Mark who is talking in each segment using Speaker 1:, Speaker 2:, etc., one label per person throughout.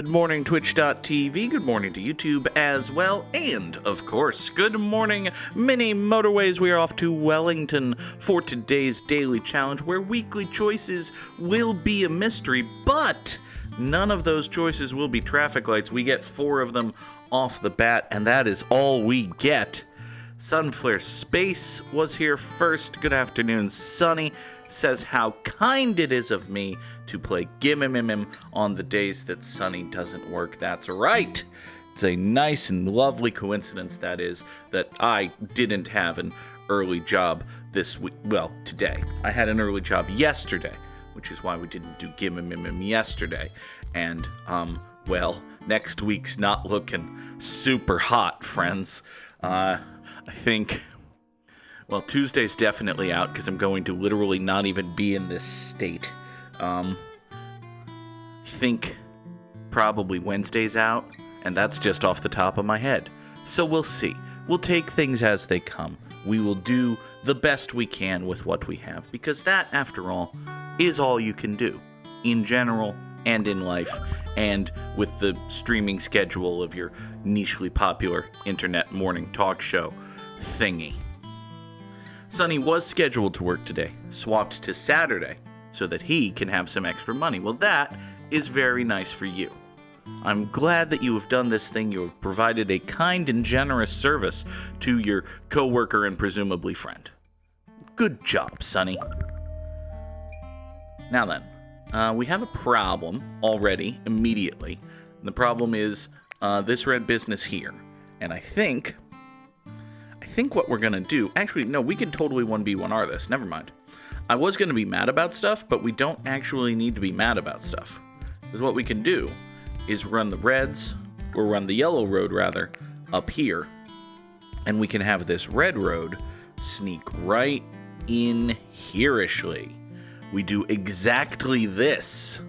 Speaker 1: Good morning, Twitch.tv. Good morning to YouTube as well. And, of course, good morning, mini Motorways. We are off to Wellington for today's daily challenge, where weekly choices will be a mystery, but none of those choices will be traffic lights. We get 4 of them off the bat, and that is all we get. Sunflare Space was here first. Good afternoon, Sunny. Says how kind it is of me to play Gimmimimim on the days that Sunny doesn't work. That's right. It's a nice and lovely coincidence, that is, that I didn't have an early job this week. Well, today. I had an early job yesterday, which is why we didn't do Gimmimimim yesterday. And, well, next week's not looking super hot, friends. I think... Well, Tuesday's definitely out because I'm going to literally not even be in this state. I think probably Wednesday's out, and that's just off the top of my head. So we'll see. We'll take things as they come. We will do the best we can with what we have, because that, after all, is all you can do in general and in life, and with the streaming schedule of your nichely popular internet morning talk show thingy. Sonny was scheduled to work today, swapped to Saturday, so that he can have some extra money. Well, that is very nice for you. I'm glad that you have done this thing. You have provided a kind and generous service to your coworker and presumably friend. Good job, Sonny. Now then, we have a problem already, immediately. And the problem is this red business here. And I think what we're going to do... Actually, no, we can totally 1B1R this. Never mind. I was going to be mad about stuff, but we don't actually need to be mad about stuff. Because what we can do is run the reds, or run the yellow road, rather, up here. And we can have this red road sneak right in here-ishly. We do exactly this.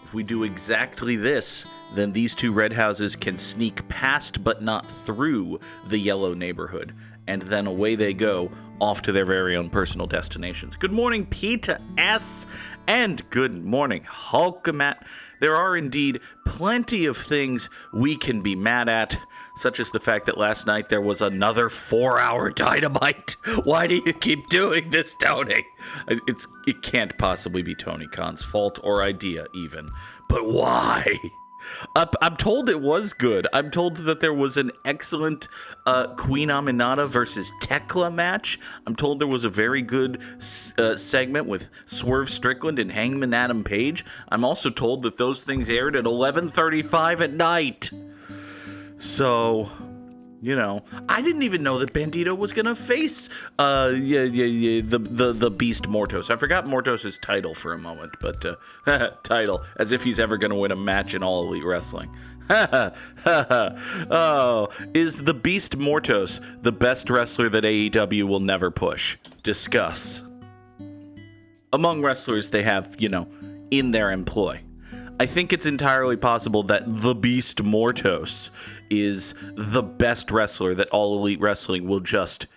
Speaker 1: If we do exactly this, then these 2 red houses can sneak past but not through the yellow neighborhood. And then away they go, off to their very own personal destinations. Good morning, Peter S. And good morning, Hulkamat. There are indeed plenty of things we can be mad at, such as the fact that last night there was another 4-hour dynamite. Why do you keep doing this, Tony? It can't possibly be Tony Khan's fault or idea, even. But why? I'm told it was good. I'm told that there was an excellent Queen Aminata versus Tekla match. I'm told there was a very good segment with Swerve Strickland and Hangman Adam Page. I'm also told that those things aired at 11:35 at night. So, you know, I didn't even know that Bandito was gonna face the Beast Mortos. I forgot Mortos' title for a moment, but title, as if he's ever gonna win a match in All Elite Wrestling. Oh, is the Beast Mortos the best wrestler that AEW will never push? Discuss. Among wrestlers they have, you know, in their employ. I think it's entirely possible that the Beast Mortos is the best wrestler that All Elite Wrestling will just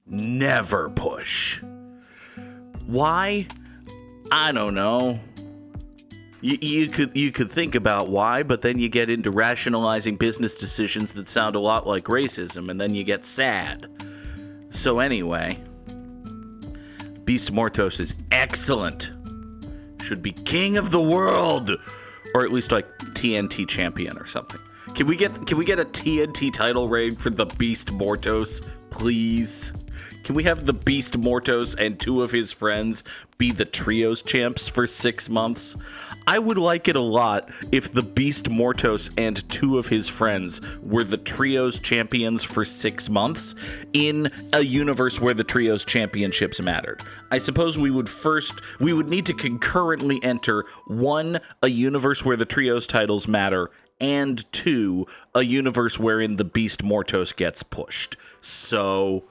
Speaker 1: never push. Why? I don't know. You could think about why, but then you get into rationalizing business decisions that sound a lot like racism, and then you get sad. So anyway, Beast Mortos is excellent. Should be king of the world. Or at least like TNT champion or something. Can we get a TNT title reign for the Beast Mortos, please? Can we have the Beast Mortos and 2 of his friends be the Trios champs for 6 months? I would like it a lot if the Beast Mortos and 2 of his friends were the Trios champions for 6 months in a universe where the Trios championships mattered. I suppose we would need to concurrently enter 1, a universe where the Trios titles matter, and 2, a universe wherein the Beast Mortos gets pushed. So,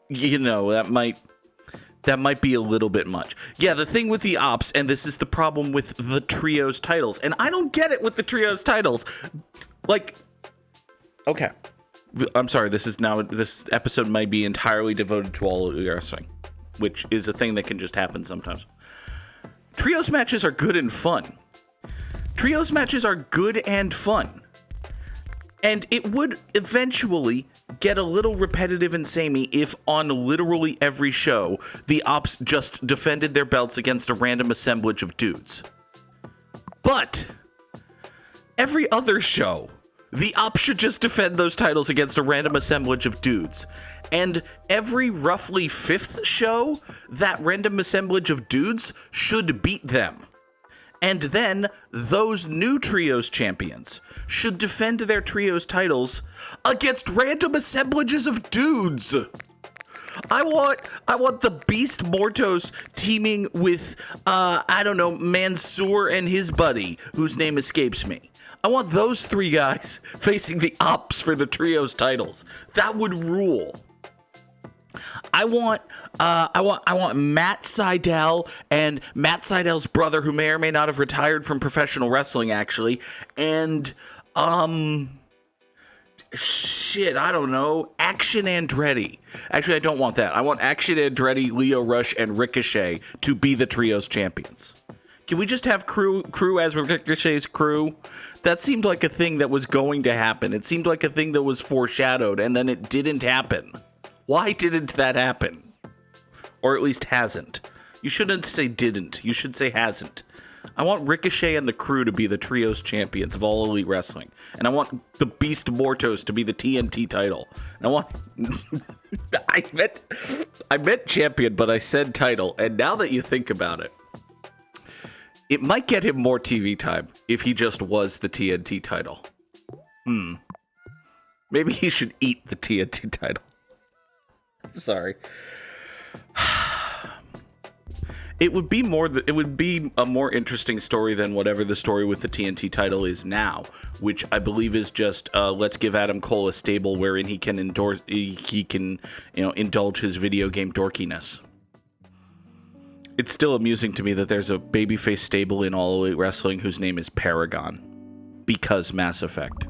Speaker 1: you know, that might be a little bit much. Yeah, the thing with the ops, and this is the problem with the Trios titles, and I don't get it with the Trios titles. Like, okay, I'm sorry, this episode might be entirely devoted to All Elite Wrestling, which is a thing that can just happen sometimes. Trios matches are good and fun. Trios matches are good and fun. And it would eventually get a little repetitive and samey if on literally every show, the Ops just defended their belts against a random assemblage of dudes. But every other show, the Ops should just defend those titles against a random assemblage of dudes. And every roughly fifth show, that random assemblage of dudes should beat them. And then those new Trios champions should defend their Trios titles against random assemblages of dudes. I want the Beast Mortos teaming with, Mansoor and his buddy, whose name escapes me. I want those three guys facing the Ops for the Trios titles. That would rule. I want Matt Sydal and Matt Sydal's brother, who may or may not have retired from professional wrestling, actually, and Action Andretti. Actually, I don't want that. I want Action Andretti, Leo Rush, and Ricochet to be the Trios champions. Can we just have crew as Ricochet's crew? That seemed like a thing that was going to happen. It seemed like a thing that was foreshadowed, and then it didn't happen. Why didn't that happen? Or at least hasn't. You shouldn't say didn't. You should say hasn't. I want Ricochet and the crew to be the Trios champions of All Elite Wrestling. And I want the Beast Mortos to be the TNT title. And I want... I meant champion, but I said title. And now that you think about it, it might get him more TV time if he just was the TNT title. Maybe he should eat the TNT title. I'm sorry. It would be a more interesting story than whatever the story with the TNT title is now, which I believe is just let's give Adam Cole a stable wherein he can indulge his video game dorkiness. It's still amusing to me that there's a babyface stable in All Elite Wrestling whose name is Paragon, because Mass Effect.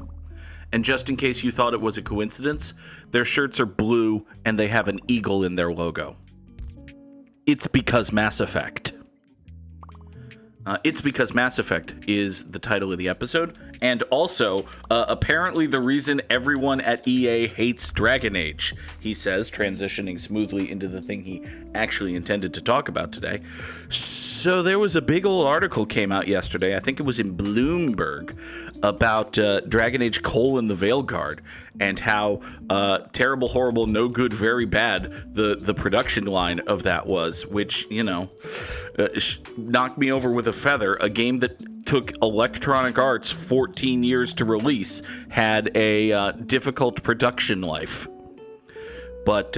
Speaker 1: And just in case you thought it was a coincidence, their shirts are blue and they have an eagle in their logo. It's because Mass Effect. It's because Mass Effect is the title of the episode, and also apparently the reason everyone at EA hates Dragon Age, he says, transitioning smoothly into the thing he actually intended to talk about today. So there was a big old article came out yesterday, I think it was in Bloomberg, about Dragon Age: the Veilguard, and how terrible, horrible, no good, very bad the production line of that was, which, knocked me over with a feather. A game that took Electronic Arts 14 years to release had a difficult production life. But,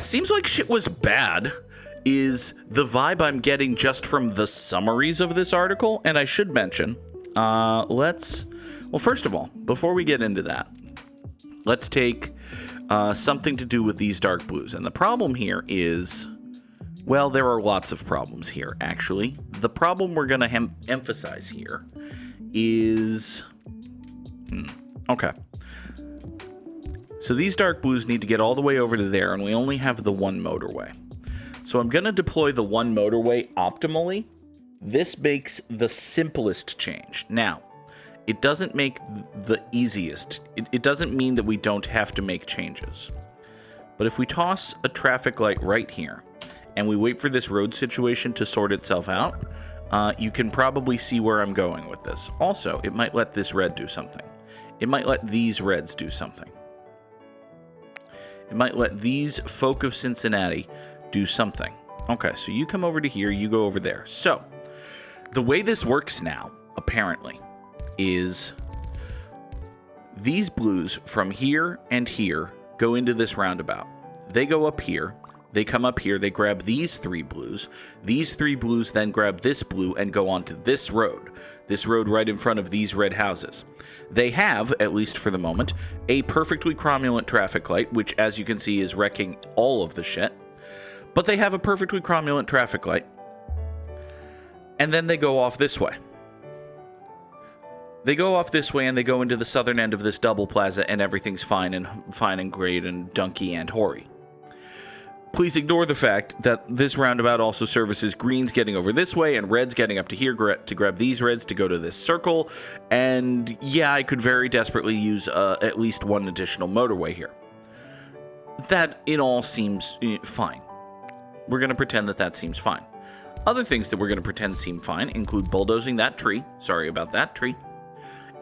Speaker 1: seems like shit was bad, is the vibe I'm getting just from the summaries of this article. And I should mention, first of all, before we get into that, let's take something to do with these dark blues. And the problem here is, well, there are lots of problems here, actually. The problem we're going to emphasize here is... Okay. So these dark blues need to get all the way over to there, and we only have the one motorway. So I'm going to deploy the one motorway optimally. This makes the simplest change. Now, it doesn't make the easiest. It doesn't mean that we don't have to make changes. But if we toss a traffic light right here, and we wait for this road situation to sort itself out, you can probably see where I'm going with this. Also, it might let this red do something. It might let these reds do something. It might let these folk of Cincinnati do something. Okay, so you come over to here, you go over there. So, the way this works now, apparently, is these blues from here and here go into this roundabout. They go up here. They come up here, they grab these three blues. These three blues then grab this blue and go onto this road right in front of these red houses. They have, at least for the moment, a perfectly cromulent traffic light, which, as you can see, is wrecking all of the shit. But they have a perfectly cromulent traffic light. And then they go off this way. They go off this way and they go into the southern end of this double plaza, and everything's fine and great and dunky and hoary. Please ignore the fact that this roundabout also services greens getting over this way and reds getting up to here to grab these reds to go to this circle. And yeah, I could very desperately use at least one additional motorway here. That it all seems fine. We're going to pretend that seems fine. Other things that we're going to pretend seem fine include bulldozing that tree. Sorry about that tree.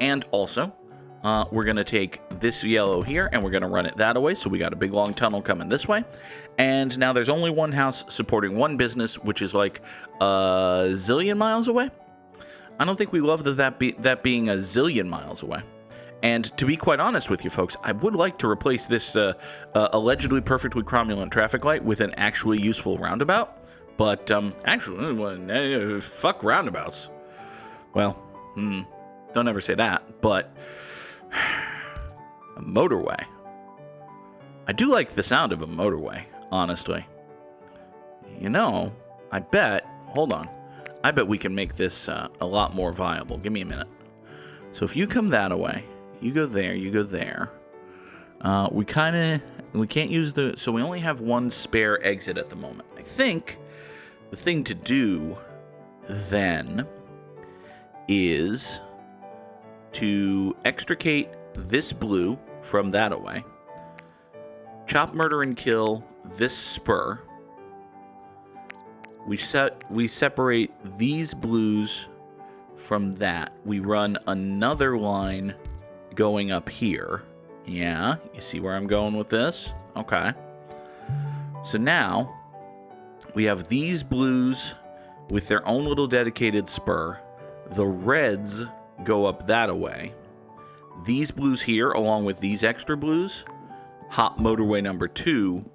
Speaker 1: And also, we're going to take this yellow here and we're going to run it that way. So we got a big long tunnel coming this way. And now there's only one house supporting one business, which is like a zillion miles away. I don't think we love that being a zillion miles away. And to be quite honest with you folks, I would like to replace this allegedly perfectly cromulent traffic light with an actually useful roundabout. But actually, fuck roundabouts. Well, don't ever say that, but a motorway. I do like the sound of a motorway, honestly. You know, I bet we can make this a lot more viable. Give me a minute. So if you come that way, you go there, you go there. We can't use so we only have one spare exit at the moment. I think the thing to do then is to extricate this blue from that away, chop, murder, and kill this spur. We separate these blues from that. We run another line going up here. Yeah, you see where I'm going with this? Okay. So now we have these blues with their own little dedicated spur. The reds go up that away. These blues here, along with these extra blues, hop motorway number 2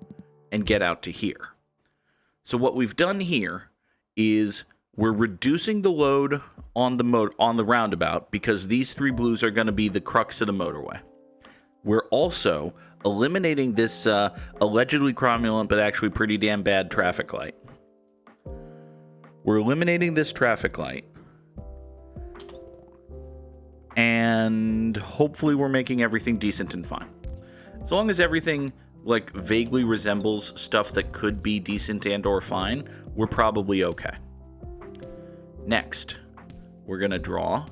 Speaker 1: and get out to here. So what we've done here is we're reducing the load on the roundabout because these 3 blues are going to be the crux of the motorway. We're also eliminating this allegedly cromulent but actually pretty damn bad traffic light. We're eliminating this traffic light. And hopefully we're making everything decent and fine. As long as everything like vaguely resembles stuff that could be decent and or fine, we're probably okay. Next, we're going to draw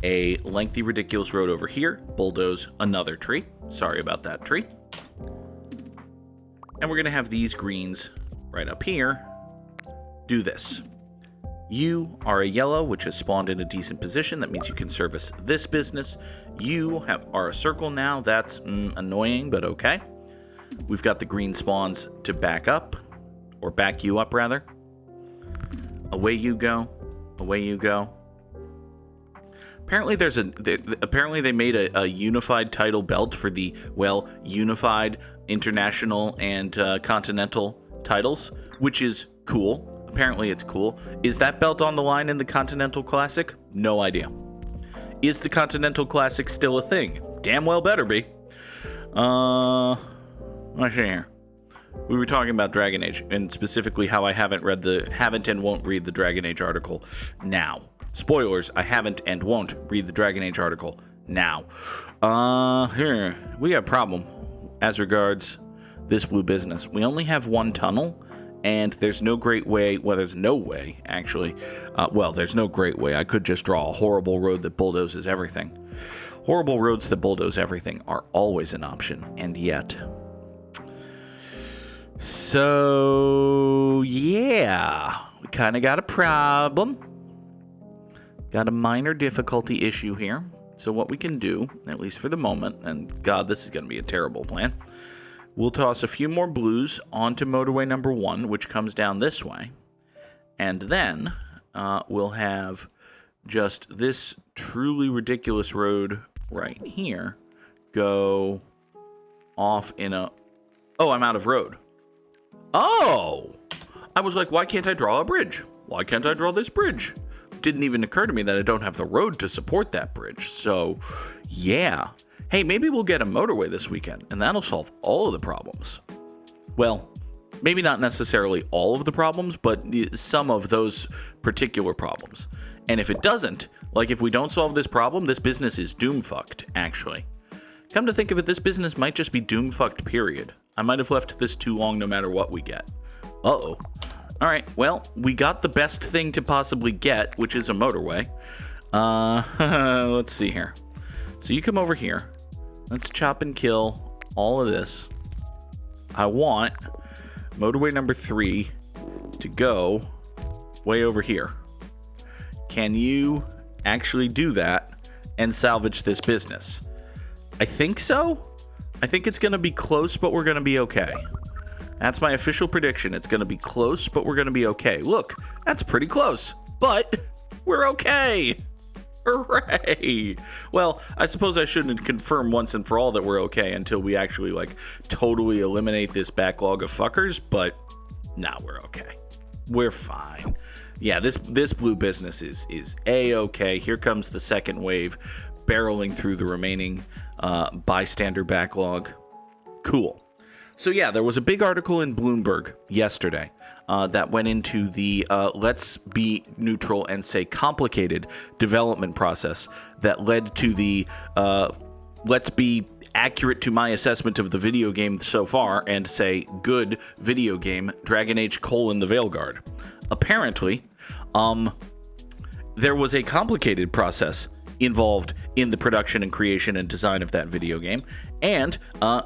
Speaker 1: a lengthy, ridiculous road over here, bulldoze another tree. Sorry about that tree. And we're going to have these greens right up here do this. You are a yellow, which has spawned in a decent position. That means you can service this business. You are a circle now. That's annoying, but okay. We've got the green spawns to back up, or back you up, rather. Away you go. Away you go. Apparently apparently they made a unified title belt for the, unified international and continental titles, which is cool. Apparently it's cool. Is that belt on the line in the Continental Classic? No idea. Is the Continental Classic still a thing? Damn well better be. Let's see here. We were talking about Dragon Age, and specifically how I haven't and won't read the Dragon Age article now. Spoilers, I haven't and won't read the Dragon Age article now. Here, we got a problem as regards this blue business. We only have one tunnel, and there's no great way, there's no way, actually. There's no great way. I could just draw a horrible road that bulldozes everything. Horrible roads that bulldoze everything are always an option, and yet. So, yeah, we kind of got a problem. Got a minor difficulty issue here. So what we can do, at least for the moment, and God, this is going to be a terrible plan, we'll toss a few more blues onto motorway number 1, which comes down this way. And then we'll have just this truly ridiculous road right here go off in a... Oh, I'm out of road. Oh! I was like, why can't I draw a bridge? Why can't I draw this bridge? Didn't even occur to me that I don't have the road to support that bridge. So, yeah. Hey, maybe we'll get a motorway this weekend, and that'll solve all of the problems. Well, maybe not necessarily all of the problems, but some of those particular problems. And if it doesn't, like if we don't solve this problem, this business is doom fucked, actually. Come to think of it, this business might just be doom-fucked, period. I might have left this too long no matter what we get. Uh-oh. All right, well, we got the best thing to possibly get, which is a motorway. Let's see here. So you come over here. Let's chop and kill all of this. I want motorway number 3 to go way over here. Can you actually do that and salvage this business? I think so. I think it's going to be close, but we're going to be okay. That's my official prediction. It's going to be close, but we're going to be okay. Look, that's pretty close, but we're okay. Hooray! Well, I suppose I shouldn't confirm once and for all that we're okay until we actually, like, totally eliminate this backlog of fuckers, but nah, we're okay. We're fine. Yeah, this blue business is A-okay. Here comes the second wave, barreling through the remaining bystander backlog. Cool. So yeah, there was a big article in Bloomberg yesterday that went into the let's be neutral and say complicated development process that led to the let's be accurate to my assessment of the video game so far and say good video game, Dragon Age: The Veilguard. Apparently, there was a complicated process involved in the production and creation and design of that video game, and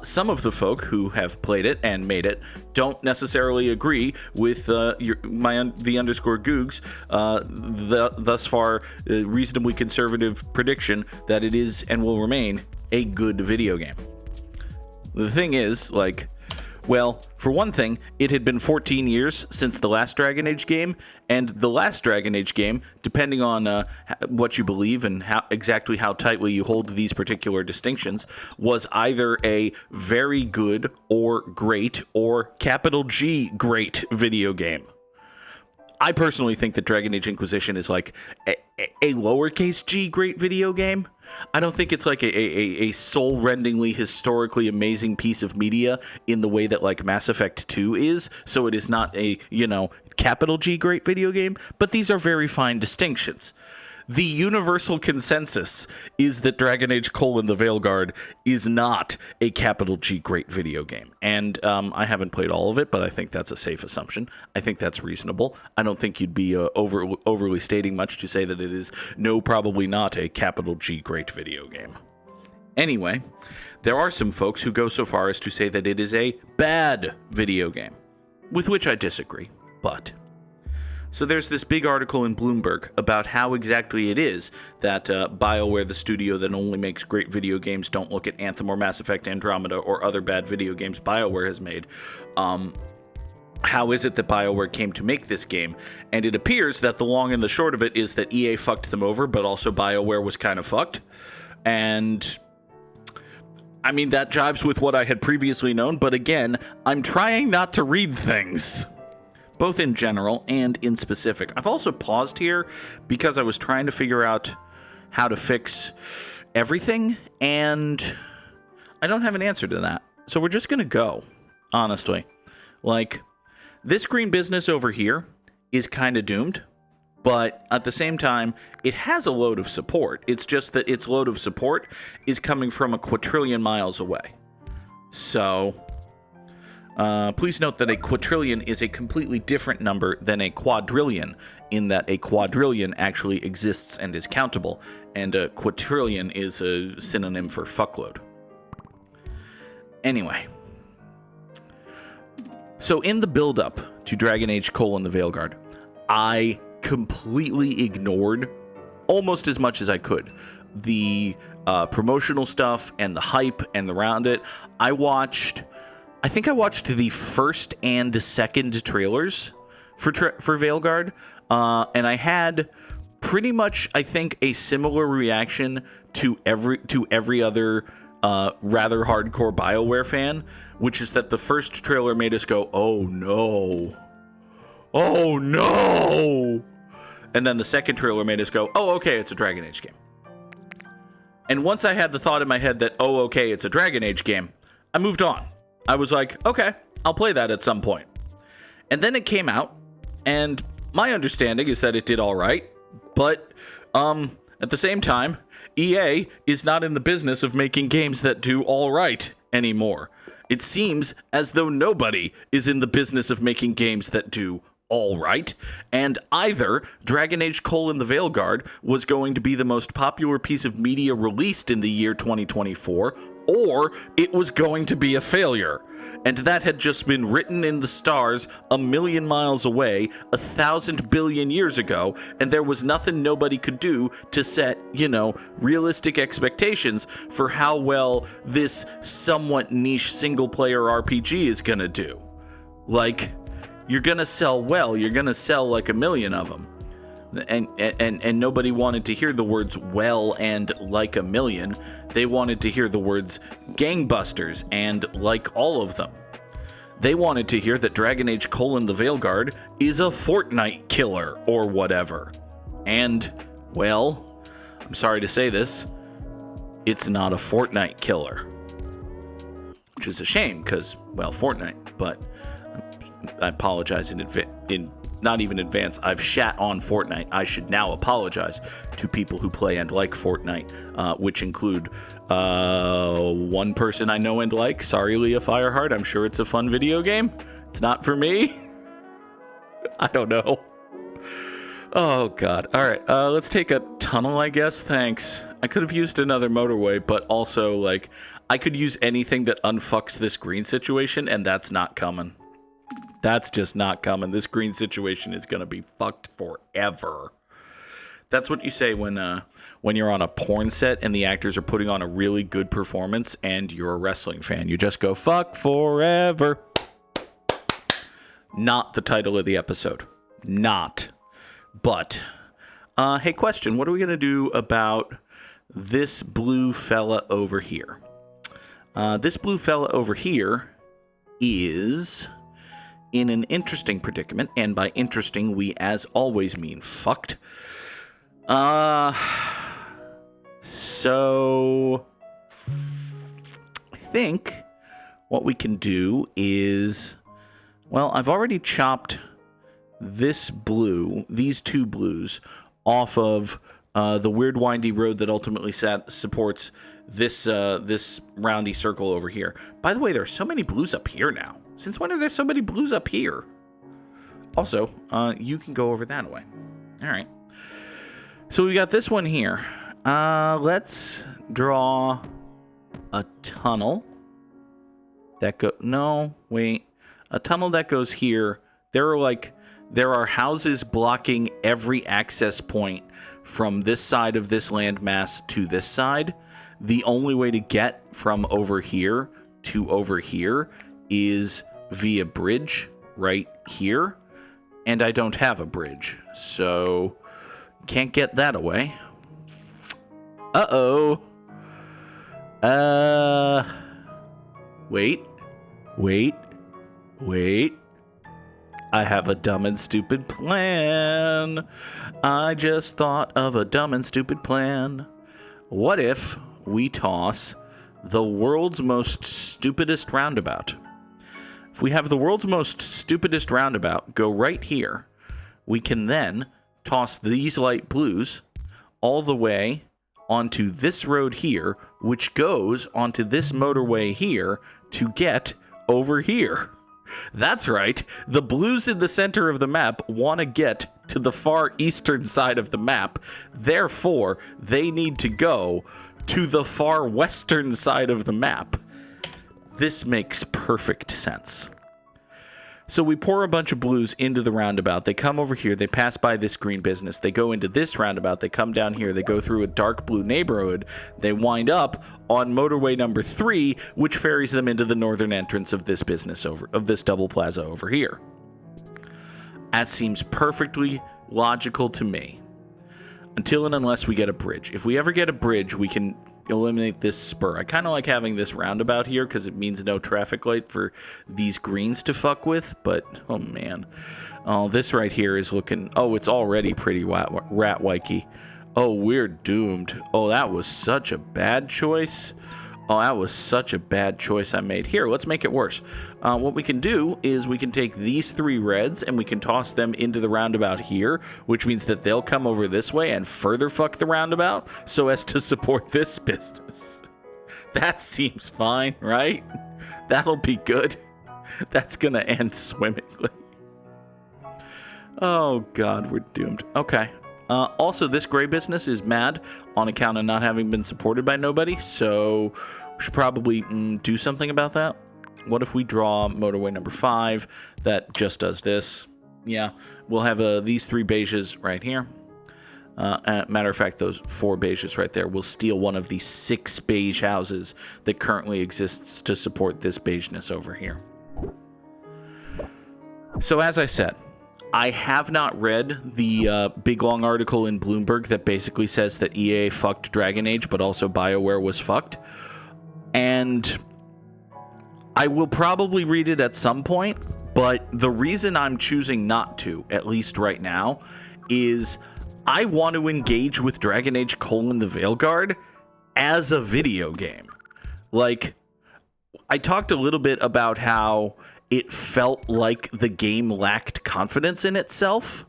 Speaker 1: some of the folk who have played it and made it don't necessarily agree with the underscore Goog's thus far reasonably conservative prediction that it is and will remain a good video game. The thing is, like, well, for one thing, it had been 14 years since the last Dragon Age game, and the last Dragon Age game, depending on what you believe and exactly how tightly you hold these particular distinctions, was either a very good or great or capital G great video game. I personally think that Dragon Age Inquisition is like a lowercase g great video game. I don't think it's like a soul-rendingly, historically amazing piece of media in the way that like Mass Effect 2 is. So it is not a, capital G great video game, but these are very fine distinctions. The universal consensus is that Dragon Age: The Veilguard is not a capital G great video game. And I haven't played all of it, but I think that's a safe assumption. I think that's reasonable. I don't think you'd be overly stating much to say that it is probably not a capital G great video game. Anyway, there are some folks who go so far as to say that it is a bad video game, with which I disagree, but... So there's this big article in Bloomberg about how exactly it is that BioWare, the studio that only makes great video games, don't look at Anthem or Mass Effect Andromeda or other bad video games BioWare has made. How is it that BioWare came to make this game? And it appears that the long and the short of it is that EA fucked them over, but also BioWare was kind of fucked. And... I mean, that jives with what I had previously known, but again, I'm trying not to read things. Both in general and in specific. I've also paused here because I was trying to figure out how to fix everything, and I don't have an answer to that. So we're just going to go, honestly. Like, this green business over here is kind of doomed, but at the same time, it has a load of support. It's just that its load of support is coming from a quadrillion miles away. So... please note that a quadrillion is a completely different number than a quadrillion, in that a quadrillion actually exists and is countable, and a quadrillion is a synonym for fuckload. Anyway. So in the build-up to Dragon Age: The Veilguard, I completely ignored, almost as much as I could, the promotional stuff and the hype and around it. I think I watched the first and second trailers for Veilguard, and I had pretty much, I think, a similar reaction to every other rather hardcore BioWare fan, which is that the first trailer made us go, "Oh no, oh no," and then the second trailer made us go, "Oh, okay, it's a Dragon Age game." And once I had the thought in my head that, "Oh, okay, it's a Dragon Age game," I moved on. I was like, okay, I'll play that at some point. And then it came out, and my understanding is that it did all right, but At the same time, EA is not in the business of making games that do all right anymore. It seems as though nobody is in the business of making games that do all right, and either Dragon Age: the Veilguard was going to be the most popular piece of media released in the year 2024, or it was going to be a failure. And that had just been written in the stars a million miles away, 1,000 billion years ago, and there was nothing nobody could do to set, realistic expectations for how well this somewhat niche single-player RPG is gonna do. Like, you're gonna sell well, you're gonna sell like 1 million of them. And nobody wanted to hear the words well and like 1 million. They wanted to hear the words gangbusters and like all of them. They wanted to hear that Dragon Age: the Veilguard is a Fortnite killer or whatever. And, well, I'm sorry to say this, it's not a Fortnite killer. Which is a shame, because, well, Fortnite, but I apologize not even advance. I've shat on Fortnite. I should now apologize to people who play and like Fortnite, which include one person I know and like. Sorry, Leah Fireheart. I'm sure it's a fun video game. It's not for me. I don't know. Oh, God. All right. Let's take a tunnel, I guess. Thanks. I could have used another motorway, but also, I could use anything that unfucks this green situation, and that's not coming. That's just not coming. This green situation is going to be fucked forever. That's what you say when you're on a porn set and the actors are putting on a really good performance and you're a wrestling fan. You just go, fuck forever. Not the title of the episode. Not. But, hey, question. What are we going to do about this blue fella over here? This blue fella over here is in an interesting predicament, and by interesting, we as always mean fucked. So I think what we can do is, well, I've already chopped these two blues, off of the weird windy road that ultimately supports this roundy circle over here. By the way, there are so many blues up here now. Since when are there so many blues up here? Also, you can go over that way. All right. So we got this one here. Let's draw a tunnel that a tunnel that goes here. There are houses blocking every access point from this side of this landmass to this side. The only way to get from over here to over here is via bridge right here, and I don't have a bridge, so can't get that away. Wait. I have a dumb and stupid plan. I just thought of a dumb and stupid plan. What if we toss the world's most stupidest roundabout? If we have the world's most stupidest roundabout go right here, we can then toss these light blues all the way onto this road here, which goes onto this motorway here to get over here. That's right, the blues in the center of the map want to get to the far eastern side of the map. Therefore, they need to go to the far western side of the map. This makes perfect sense. So we pour a bunch of blues into the roundabout. They come over here. They pass by this green business. They go into this roundabout. They come down here. They go through a dark blue neighborhood. They wind up on motorway number 3, which ferries them into the northern entrance of this business of this double plaza over here. That seems perfectly logical to me. Until and unless we get a bridge. If we ever get a bridge, we can eliminate this spur. I kind of like having this roundabout here because it means no traffic light for these greens to fuck with, but oh man. Oh, this right here is looking, it's already pretty rat-wikey. Oh, we're doomed. Oh, that was such a bad choice. Oh, that was such a bad choice I made. Here, let's make it worse. What we can do is we can take these 3 reds and we can toss them into the roundabout here, which means that they'll come over this way and further fuck the roundabout so as to support this business. That seems fine, right? That'll be good. That's gonna end swimmingly. Oh, God, we're doomed. Okay. Also, this gray business is mad on account of not having been supported by nobody, so we should probably do something about that. What if we draw motorway number 5 that just does this? Yeah, we'll have these 3 beiges right here. Matter of fact, those 4 beiges right there will steal one of the 6 beige houses that currently exists to support this beigeness over here. So as I said, I have not read the big long article in Bloomberg that basically says that EA fucked Dragon Age, but also BioWare was fucked. And I will probably read it at some point, but the reason I'm choosing not to, at least right now, is I want to engage with Dragon Age: The Veilguard as a video game. Like, I talked a little bit about how it felt like the game lacked confidence in itself.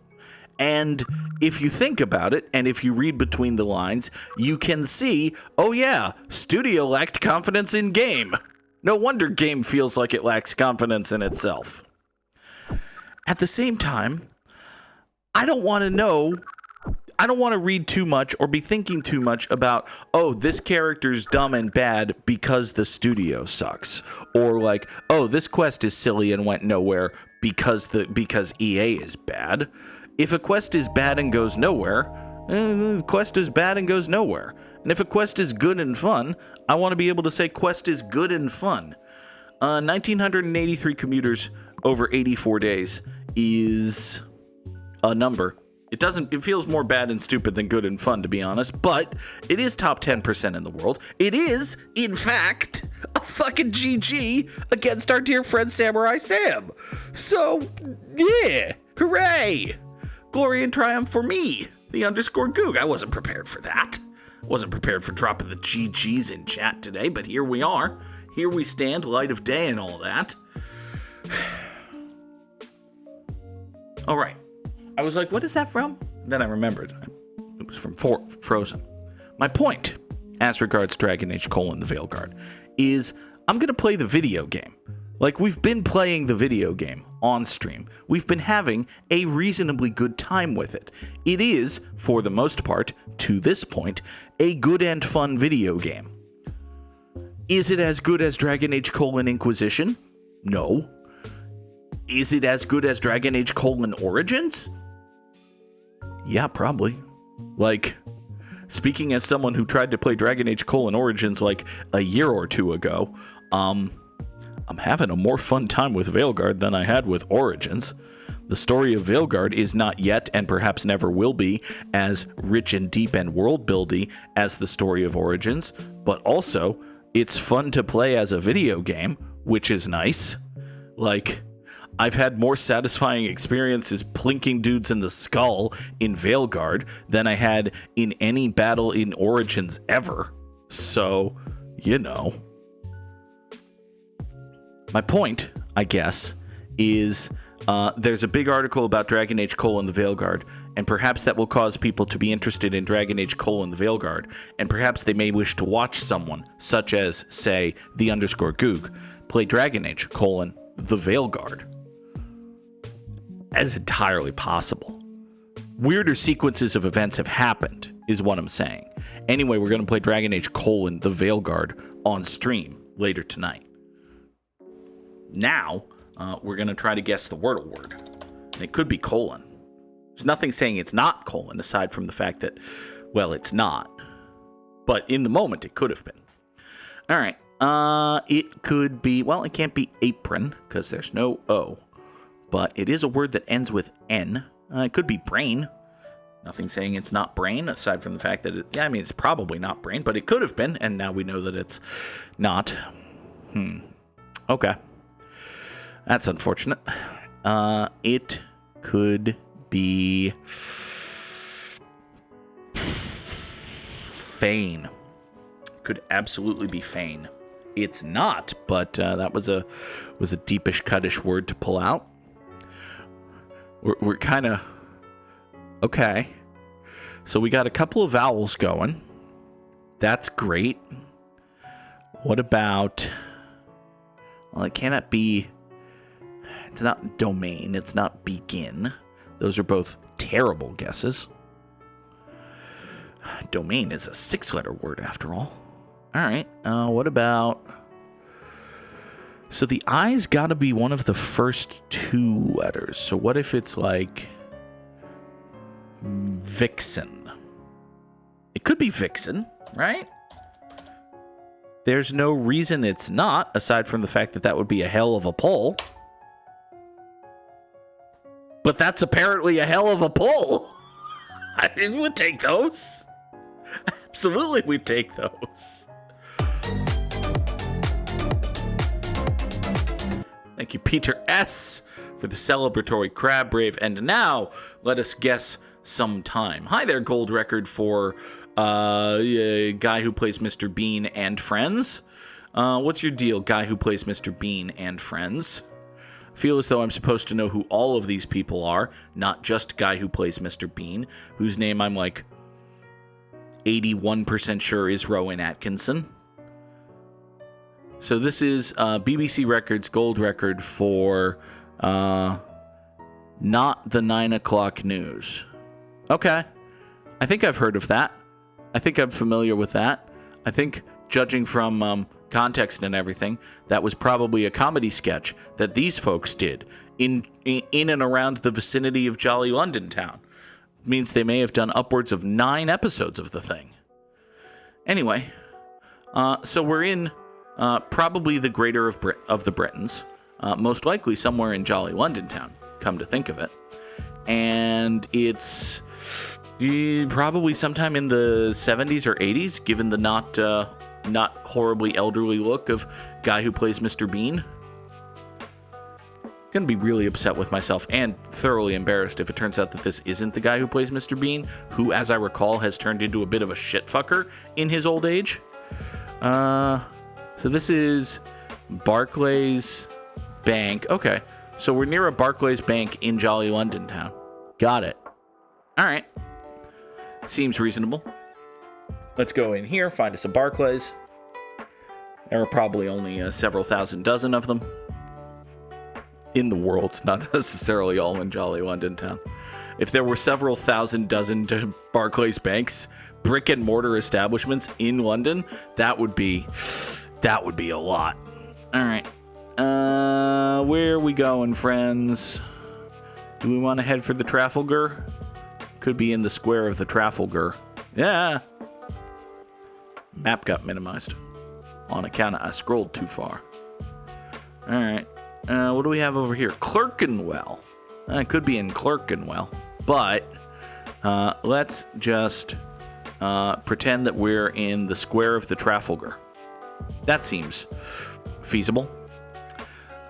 Speaker 1: And if you think about it, and if you read between the lines, you can see, oh yeah, studio lacked confidence in game. No wonder game feels like it lacks confidence in itself. At the same time, I don't want to read too much or be thinking too much about, oh, this character's dumb and bad because the studio sucks. Or like, oh, this quest is silly and went nowhere because EA is bad. If a quest is bad and goes nowhere, the quest is bad and goes nowhere. And if a quest is good and fun, I want to be able to say quest is good and fun. 1,983 commuters over 84 days is a number. It feels more bad and stupid than good and fun, to be honest, but it is top 10% in the world. It is, in fact, a fucking GG against our dear friend Samurai Sam. So, yeah, hooray! Glory and triumph for me, the _Goog. I wasn't prepared for that. Wasn't prepared for dropping the GGs in chat today, but here we are. Here we stand, light of day and all that. All right. I was like, what is that from? Then I remembered. It was from Frozen. My point, as regards Dragon Age: The Veilguard, is I'm going to play the video game. Like, we've been playing the video game on stream. We've been having a reasonably good time with it. It is, for the most part, to this point, a good and fun video game. Is it as good as Dragon Age: Inquisition? No. Is it as good as Dragon Age: Origins? Yeah, probably. Like, speaking as someone who tried to play Dragon Age: Origins like a year or 2 ago, I'm having a more fun time with Veilguard than I had with Origins. The story of Veilguard is not yet, and perhaps never will be, as rich and deep and world-buildy as the story of Origins, but also, it's fun to play as a video game, which is nice. Like, I've had more satisfying experiences plinking dudes in the skull in Veilguard than I had in any battle in Origins ever. So, you know. My point, I guess, is there's a big article about Dragon Age: The Veilguard, and perhaps that will cause people to be interested in Dragon Age: The Veilguard, and perhaps they may wish to watch someone, such as, say, the _Goog, play Dragon Age: The Veilguard. As entirely possible. Weirder sequences of events have happened, is what I'm saying. Anyway, we're going to play Dragon Age: The Veilguard on stream later tonight. Now, we're going to try to guess the Wordle word. And it could be colon. There's nothing saying it's not colon, aside from the fact that, well, it's not. But in the moment, it could have been. All right. It could be, well, it can't be apron, because there's no O. But it is a word that ends with N. It could be brain. Nothing saying it's not brain, aside from the fact that it's probably not brain, but it could have been, and now we know that it's not. Okay. That's unfortunate. It could be fane. could absolutely be Fane. It's not, but that was a deepish, cuttish word to pull out. We're kind of okay. So we got a couple of vowels going. That's great. What about? Well, it cannot be. It's not domain. It's not begin. Those are both terrible guesses. Domain is a 6-letter word after all. All right. What about? So the I's got to be one of the first 2 letters. So what if it's like Vixen? It could be Vixen, right? There's no reason it's not, aside from the fact that that would be a hell of a pull. But that's apparently a hell of a pull. I mean, we'll take those. Absolutely, we take those. Thank you, Peter S., for the celebratory crab brave. And now, let us guess some time. Hi there, gold record for a guy who plays Mr. Bean and Friends. What's your deal, guy who plays Mr. Bean and Friends? I feel as though I'm supposed to know who all of these people are, not just guy who plays Mr. Bean, whose name I'm like 81% sure is Rowan Atkinson. So this is BBC Records gold record for not the 9 o'clock news. Okay. I think I've heard of that. I think I'm familiar with that. I think, judging from context and everything, that was probably a comedy sketch that these folks did in and around the vicinity of Jolly London Town. Means they may have done upwards of 9 episodes of the thing. Anyway, so we're in probably the greater of the Britons, most likely somewhere in Jolly London Town, come to think of it. And it's probably sometime in the 70s or 80s, given the not horribly elderly look of guy who plays Mr. Bean. Gonna be really upset with myself and thoroughly embarrassed if it turns out that this isn't the guy who plays Mr. Bean, who, as I recall, has turned into a bit of a shitfucker in his old age. So this is Barclays Bank. Okay, so we're near a Barclays Bank in Jolly London Town. Got it. All right. Seems reasonable. Let's go in here, find us a Barclays. There are probably only several thousand dozen of them in the world, not necessarily all in Jolly London Town. If there were several thousand dozen Barclays banks, brick and mortar establishments in London, that would be a lot. All right. Where are we going, friends? Do we want to head for the Trafalgar? Could be in the square of the Trafalgar. Yeah. Map got minimized on account of I scrolled too far. All right. What do we have over here? Clerkenwell. It could be in Clerkenwell, but let's just pretend that we're in the square of the Trafalgar. That seems feasible.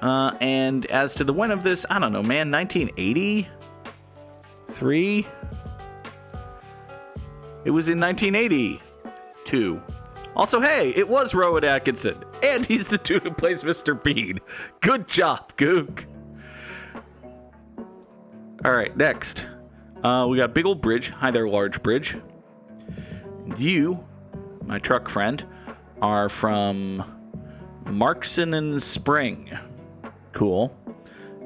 Speaker 1: And as to the when of this, I don't know, man. 1983. It was in 1982. Also, hey, it was Rowan Atkinson, and he's the dude who plays Mr. Bean. Good job, Goog. All right, next. We got Big Old Bridge. Hi there, Large Bridge. You, my truck friend, are from Markson and Spring. Cool.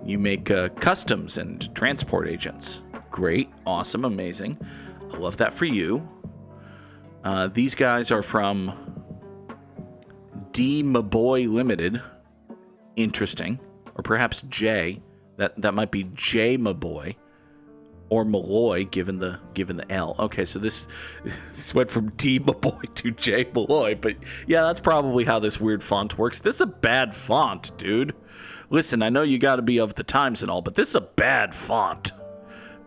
Speaker 1: You make customs and transport agents. Great, awesome, amazing. I love that for you. These guys are from D. Maboy Limited. Interesting. Or perhaps J. That might be J. Maboy. Or Malloy, given the L. Okay, so this went from D. Maboy to J. Malloy. But yeah, that's probably how this weird font works. This is a bad font, dude. Listen, I know you gotta be of the times and all, but this is a bad font.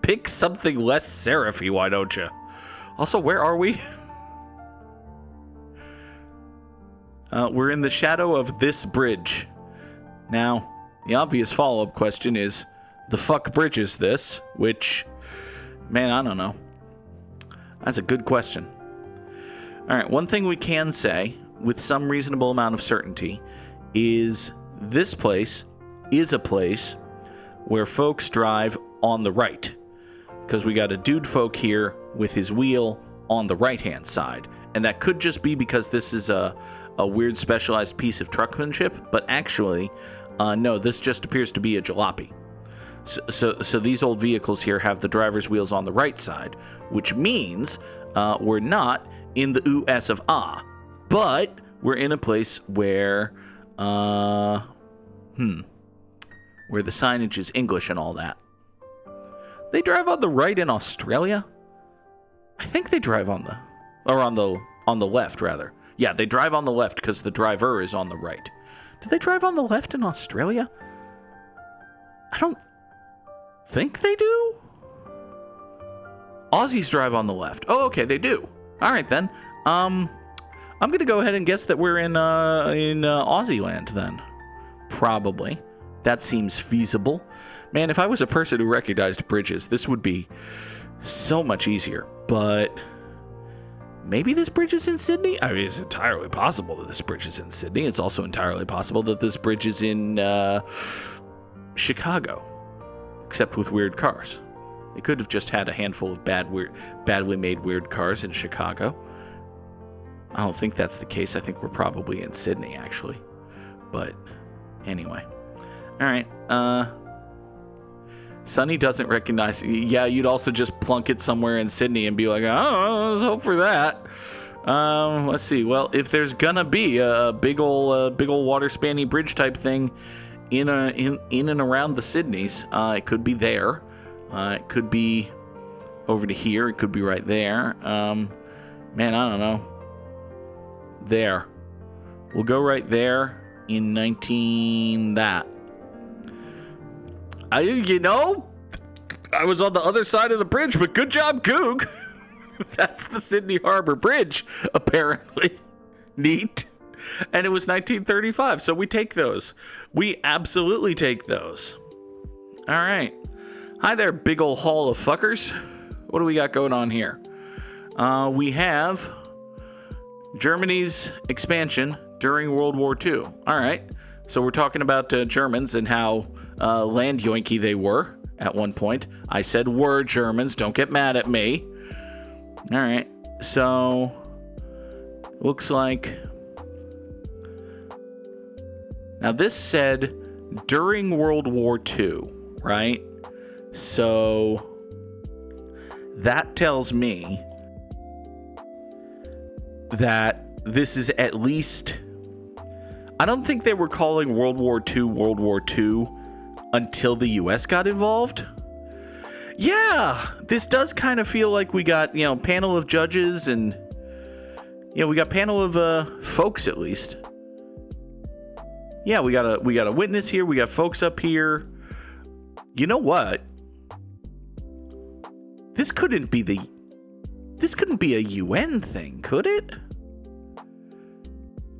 Speaker 1: Pick something less serify, why don't you? Also, where are we? We're in the shadow of this bridge. Now, the obvious follow-up question is, the fuck bridge is this? Which, man, I don't know. That's a good question. All right, one thing we can say, with some reasonable amount of certainty is this place is a place where folks drive on the right. Because we got a dude folk here with his wheel on the right-hand side. And that could just be because this is a weird specialized piece of truckmanship. But actually, no, this just appears to be a jalopy. So these old vehicles here have the driver's wheels on the right side, which means we're not in the US of A. But we're in a place where, where the signage is English and all that. They drive on the right in Australia? I think they drive on the left, rather. Yeah, they drive on the left because the driver is on the right. Do they drive on the left in Australia? I don't think they do. Aussies drive on the left. Oh, okay, they do. All right, then. I'm going to go ahead and guess that we're in Aussie land, then. Probably. That seems feasible. Man, if I was a person who recognized bridges, this would be so much easier. But maybe this bridge is in Sydney? I mean, it's entirely possible that this bridge is in Sydney. It's also entirely possible that this bridge is in Chicago, except with weird cars. They could have just had a handful of badly made weird cars in Chicago. I don't think that's the case. I think we're probably in Sydney, actually. But anyway. All right. Sonny doesn't recognize. Yeah, you'd also just plunk it somewhere in Sydney and be like, oh, let's hope for that. Let's see. Well, if there's gonna be a big ol' water spanny bridge type thing in and around the Sydneys, it could be there. It could be over to here. It could be right there. Man, I don't know. There. We'll go right there in 19 that. I was on the other side of the bridge, but good job, Goog. That's the Sydney Harbor Bridge, apparently. Neat. And it was 1935, so we take those. We absolutely take those. All right. Hi there, big ol' haul of fuckers. What do we got going on here? We have Germany's expansion during World War II. All right. So we're talking about Germans and how land yoinky they were at one point. I said were Germans. Don't get mad at me. All right. So looks like. Now this said during World War II, right? So that tells me that this is at least. I don't think they were calling World War II until the U.S. got involved. Yeah, this does kind of feel like we got, panel of judges and, we got panel of folks at least. Yeah, we got a witness here. We got folks up here. You know what? This couldn't be a UN thing, could it?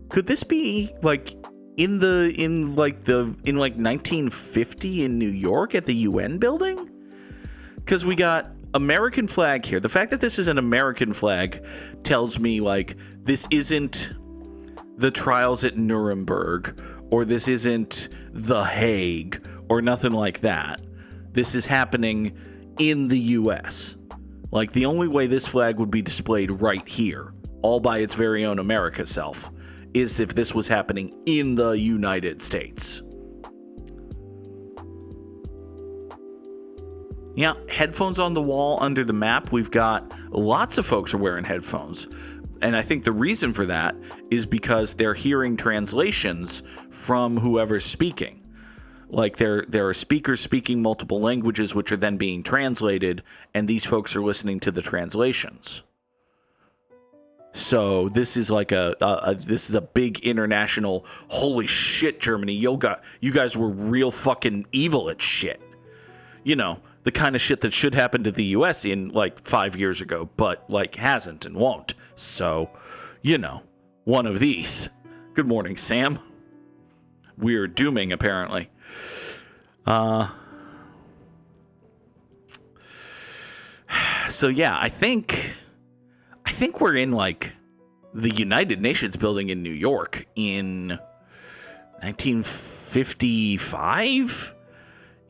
Speaker 1: Could this be like in 1950 in New York at the UN building? Because we got American flag here. The fact that this is an American flag tells me like this isn't the trials at Nuremberg or this isn't The Hague or nothing like that. This is happening in the US. Like the only way this flag would be displayed right here, all by its very own America self, is if this was happening in the United States. Yeah, headphones on the wall under the map. We've got lots of folks are wearing headphones. And I think the reason for that is because they're hearing translations from whoever's speaking. Like there are speakers speaking multiple languages which are then being translated, and these folks are listening to the translations. So this is like this is a big international, holy shit, Germany, you guys were real fucking evil at shit. The kind of shit that should happen to the US in like 5 years ago, but like hasn't and won't. So, one of these. Good morning, Sam. We're dooming, apparently. So yeah, I think we're in like the United Nations building in New York in 1955?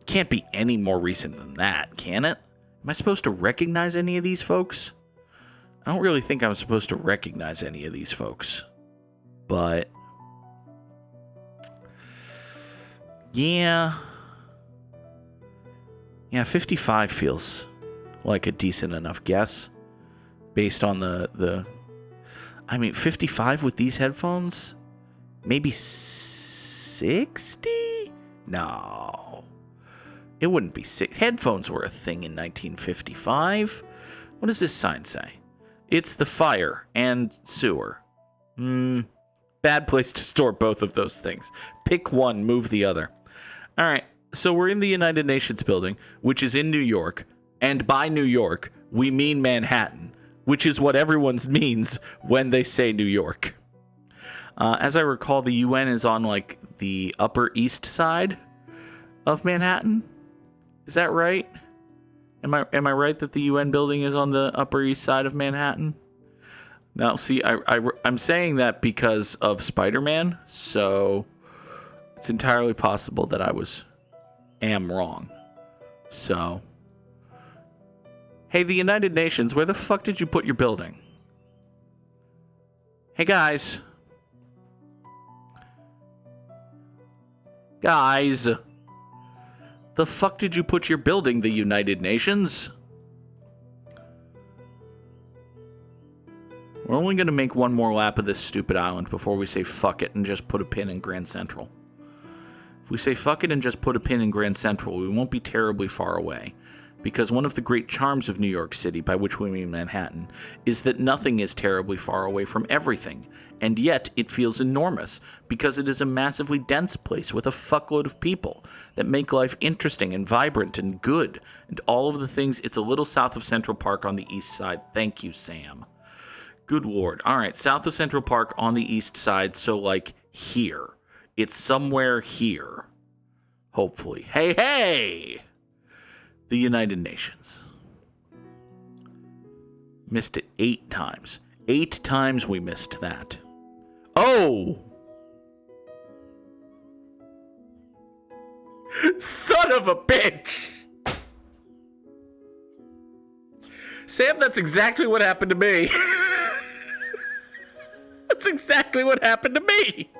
Speaker 1: Can't be any more recent than that, can it? Am I supposed to recognize any of these folks? I don't really think I'm supposed to recognize any of these folks. But yeah, 55 feels like a decent enough guess based on the 55 with these headphones? Maybe 60? No. It wouldn't be 6. Headphones were a thing in 1955. What does this sign say? It's the fire and sewer. Bad place to store both of those things. Pick one, move the other. All right, so we're in the United Nations building, which is in New York. And by New York, we mean Manhattan, which is what everyone means when they say New York. As I recall, the UN is on, like, the Upper East Side of Manhattan. Is that right? Am I right that the UN building is on the Upper East Side of Manhattan? Now, see, I'm saying that because of Spider-Man, so it's entirely possible that I am wrong. So, hey, the United Nations, where the fuck did you put your building? Hey, guys. Guys. The fuck did you put your building, the United Nations? We're only going to make one more lap of this stupid island before we say fuck it and just put a pin in Grand Central. If we say fuck it and just put a pin in Grand Central, we won't be terribly far away. Because one of the great charms of New York City, by which we mean Manhattan, is that nothing is terribly far away from everything. And yet, it feels enormous, because it is a massively dense place with a fuckload of people that make life interesting and vibrant and good. And all of the things, it's a little south of Central Park on the east side. Thank you, Sam. Good Lord. All right, south of Central Park on the east side, so like here. It's somewhere here. Hopefully. Hey! The United Nations. Missed it 8 times. 8 times we missed that. Oh! Son of a bitch! Sam, that's exactly what happened to me. That's exactly what happened to me.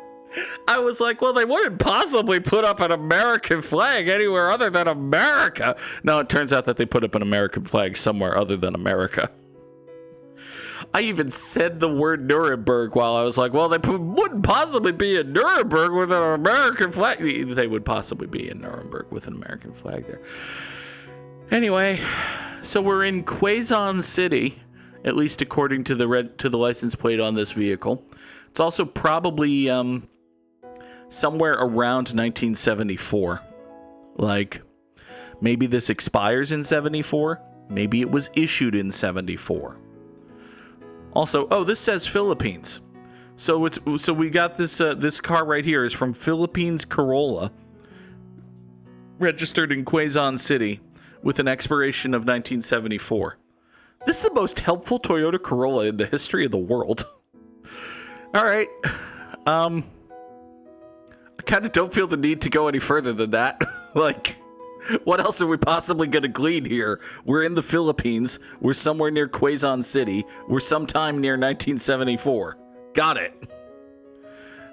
Speaker 1: I was like, well, they wouldn't possibly put up an American flag anywhere other than America. No, it turns out that they put up an American flag somewhere other than America. I even said the word Nuremberg while I was like, well, they wouldn't possibly be in Nuremberg with an American flag. They would possibly be in Nuremberg with an American flag there. Anyway, so we're in Quezon City, at least according to the license plate on this vehicle. It's also probably somewhere around 1974. Like, maybe this expires in 74. Maybe it was issued in 74. Also, oh, this says Philippines. So we got this car right here is from Philippines Corolla, registered in Quezon City with an expiration of 1974. This is the most helpful Toyota Corolla in the history of the world. All right. I kind of don't feel the need to go any further than that. Like, what else are we possibly going to glean here? We're in the Philippines. We're somewhere near Quezon City. We're sometime near 1974. Got it.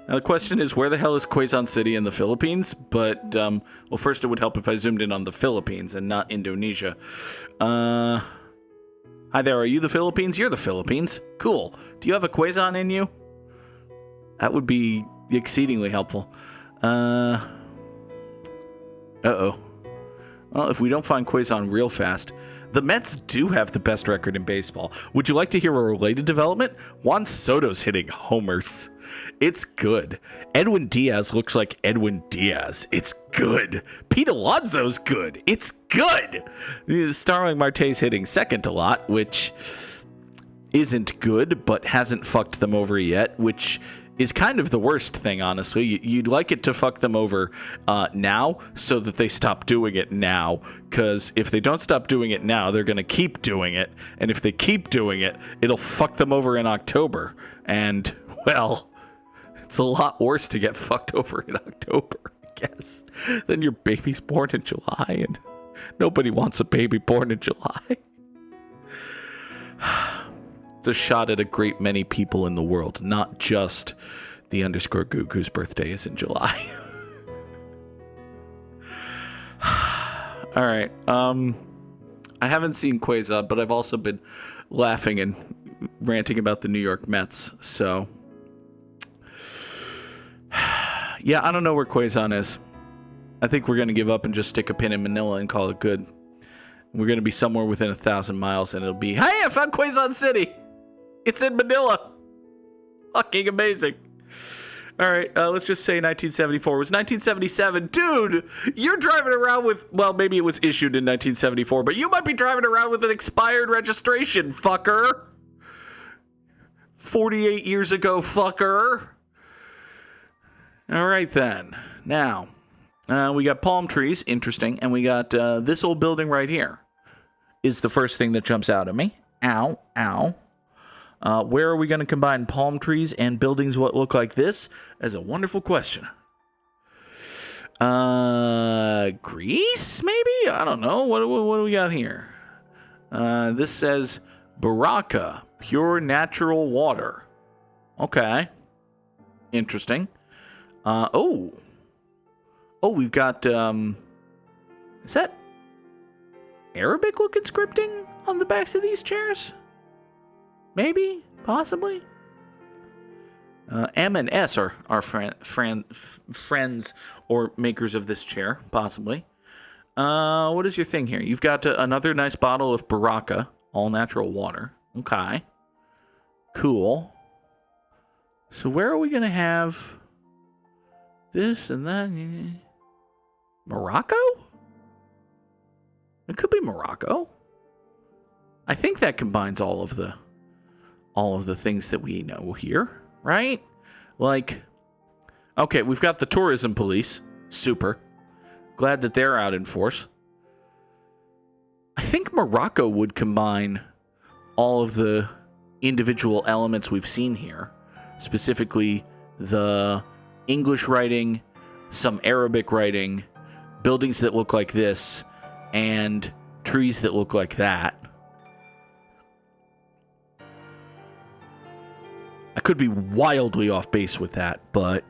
Speaker 1: Now, the question is, where the hell is Quezon City in the Philippines? But, well, first it would help if I zoomed in on the Philippines and not Indonesia. Hi there, are you the Philippines? You're the Philippines. Cool. Do you have a Quezon in you? That would be exceedingly helpful. Uh-oh. Well, if we don't find Quezon real fast, the Mets do have the best record in baseball. Would you like to hear a related development? Juan Soto's hitting homers. It's good. Edwin Diaz looks like Edwin Diaz. It's good. Pete Alonso's good. It's good. Starling Marte's hitting second a lot, which isn't good, but hasn't fucked them over yet, which is kind of the worst thing, honestly. You'd like it to fuck them over now so that they stop doing it now. Because if they don't stop doing it now, they're going to keep doing it. And if they keep doing it, it'll fuck them over in October. And, well, it's a lot worse to get fucked over in October, I guess, than your baby's born in July. And nobody wants a baby born in July. It's a shot at a great many people in the world, not just the _Goog whose birthday is in July. All right. I haven't seen Quasar, but I've also been laughing and ranting about the New York Mets. So, yeah, I don't know where Quasar is. I think we're going to give up and just stick a pin in Manila and call it good. We're going to be somewhere within 1,000 miles, and it'll be, hey, I found Quezon City. It's in Manila. Fucking amazing. All right, let's just say 1974. It was 1977. Dude, you're driving around with, well, maybe it was issued in 1974, but you might be driving around with an expired registration, fucker. 48 years ago, fucker. All right, then. Now, we got palm trees, interesting, and we got this old building right here is the first thing that jumps out at me. Ow, ow. Where are we going to combine palm trees and buildings what look like this? That's a wonderful question. Greece, maybe? I don't know. What do we got here? This says Baraka, pure natural water. Okay. Interesting. Oh, we've got, is that Arabic-looking scripting on the backs of these chairs? Maybe? Possibly? M and S are friends or makers of this chair, possibly. What is your thing here? You've got another nice bottle of Baraka, all-natural water. Okay. Cool. So where are we going to have this and that? Morocco? It could be Morocco. I think that combines all of the things that we know here, right? Like, okay, we've got the tourism police. Super. Glad that they're out in force. I think Morocco would combine all of the individual elements we've seen here, specifically the English writing, some Arabic writing, buildings that look like this, and trees that look like that. I could be wildly off base with that, but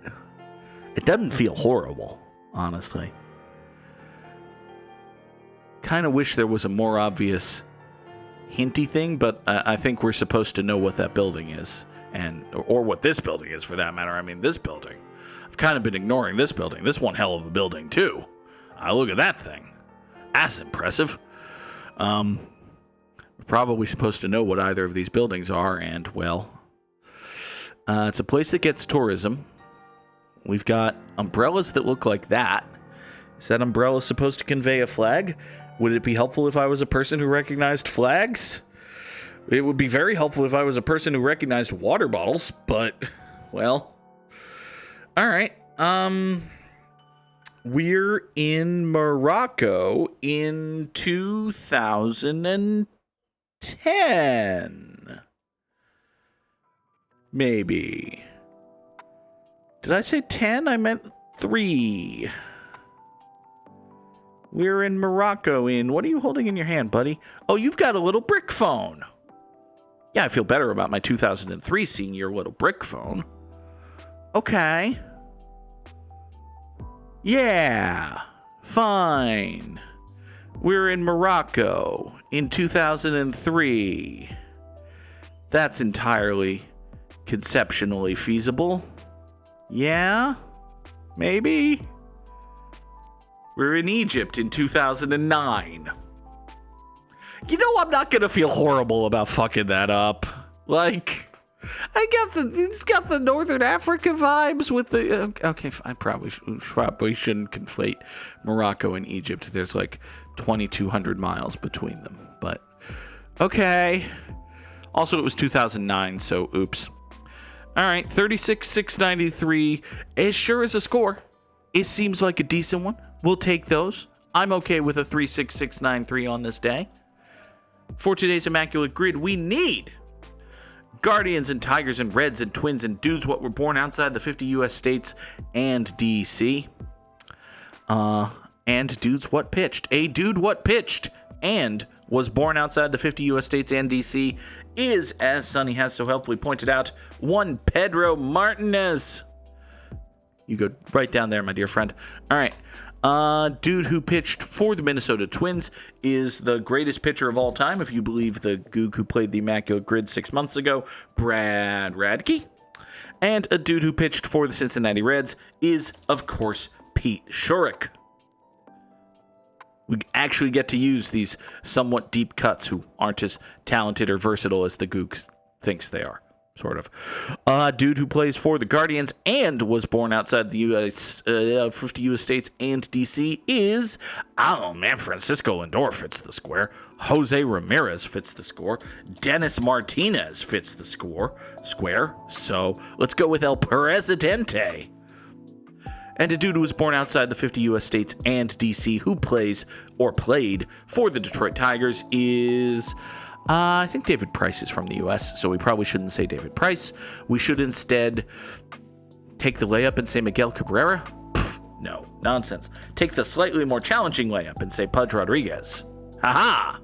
Speaker 1: it doesn't feel horrible, honestly. Kind of wish there was a more obvious hinty thing, but I think we're supposed to know what that building is, or what this building is for that matter. I mean, this building. I've kind of been ignoring this building. This one hell of a building, too. Look at that thing. That's impressive. We're probably supposed to know what either of these buildings are, and, well, it's a place that gets tourism. We've got umbrellas that look like that. Is that umbrella supposed to convey a flag? Would it be helpful if I was a person who recognized flags? It would be very helpful if I was a person who recognized water bottles, but, well, all right. We're in Morocco in 2010. Maybe. Did I say 10? I meant 3. We're in Morocco in... What are you holding in your hand, buddy? Oh, you've got a little brick phone. Yeah, I feel better about my 2003 seeing your little brick phone. Okay. Yeah. Fine. We're in Morocco in 2003. That's entirely conceptually feasible. Yeah? Maybe? We're in Egypt in 2009. You know, I'm not gonna feel horrible about fucking that up. Like, it's got the Northern Africa vibes with the, okay, I probably shouldn't conflate Morocco and Egypt. There's like 2,200 miles between them, but okay. Also, it was 2009, so oops. All right, 36,693 is sure is a score. It seems like a decent one. We'll take those. I'm okay with a 36693 on this day. For today's Immaculate Grid, we need Guardians and Tigers and Reds and Twins and dudes what were born outside the 50 U.S. states and D.C. And dudes what pitched. A dude what pitched and was born outside the 50 U.S. states and D.C. is, as Sonny has so helpfully pointed out, one Pedro Martinez. You go right down there, my dear friend. All right. Dude who pitched for the Minnesota Twins is the greatest pitcher of all time, if you believe the Goog who played the Immaculate Grid 6 months ago, Brad Radke. And a dude who pitched for the Cincinnati Reds is, of course, Pete Shurik. We actually get to use these somewhat deep cuts who aren't as talented or versatile as the Goog thinks they are. Sort of. Dude who plays for the Guardians and was born outside the U.S., 50 U.S. states and D.C. is, oh man, Francisco Lindor fits the square. Jose Ramirez fits the score. Dennis Martinez fits the square. So let's go with El Presidente. And a dude who was born outside the 50 U.S. states and D.C. who plays or played for the Detroit Tigers is... I think David Price is from the U.S., so we probably shouldn't say David Price. We should instead take the layup and say Miguel Cabrera. No, nonsense. Take the slightly more challenging layup and say Pudge Rodriguez. Ha-ha!